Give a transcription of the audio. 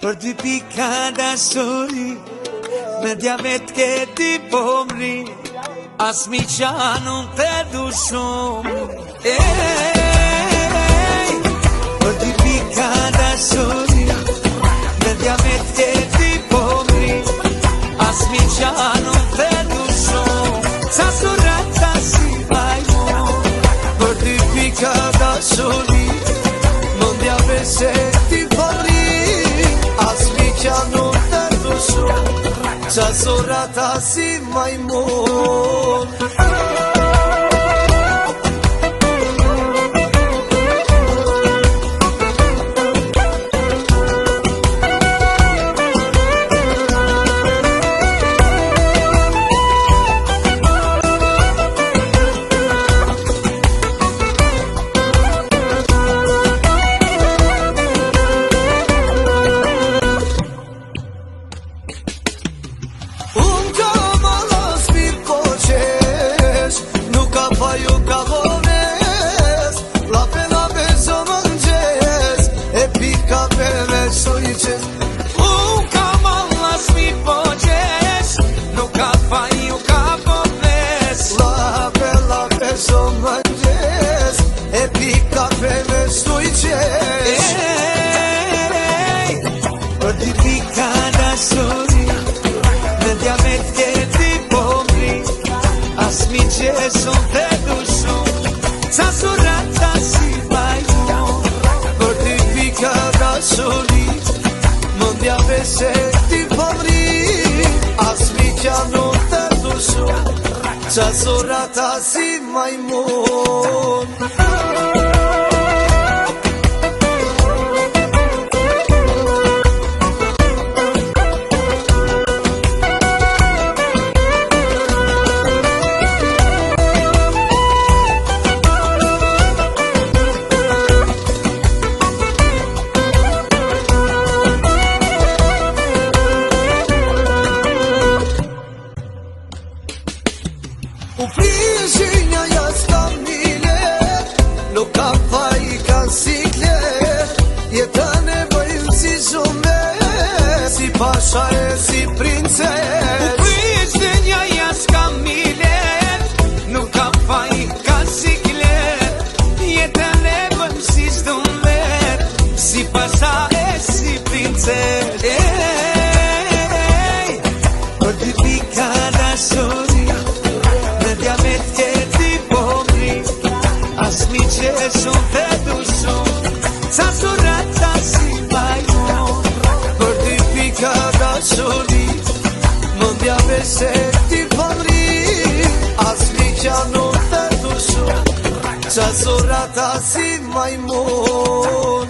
Për dy pika dashuri, me diabet ke ti po mri, as mi qanu të du shumë. Për dy pika dashuri, me diabet ke ti po mri, as mi qanu të du shumë. Sa surata si vajmon, për dy pika dashuri, me diabet se ti po mri, qanu të du shumë. Qa surata si majmun. Për dy pika dashuri, me diabet ke ti po mri, as mi qesun të du shumë. Ca surata si vajmon, për dy pika dashuri, me diabet se ti po mri, as mi qanu të du shumë. Ca surata si majmun. U prishinja jas kam milet, nuk kam faj kan siklet, jetën e bëjmë si shume, si pasha e si princes. U prishinja jas kam milet, nuk kam faj kan siklet, jetën e bëjmë si shume, si pasha e si princes. Për dy pika dashuri, as mi qesun të du shumë. Ca surata si vajmon, për dy pika dashuri, mundja se ti po mri, as mi qanu të du shumë. Ca surata si majmun.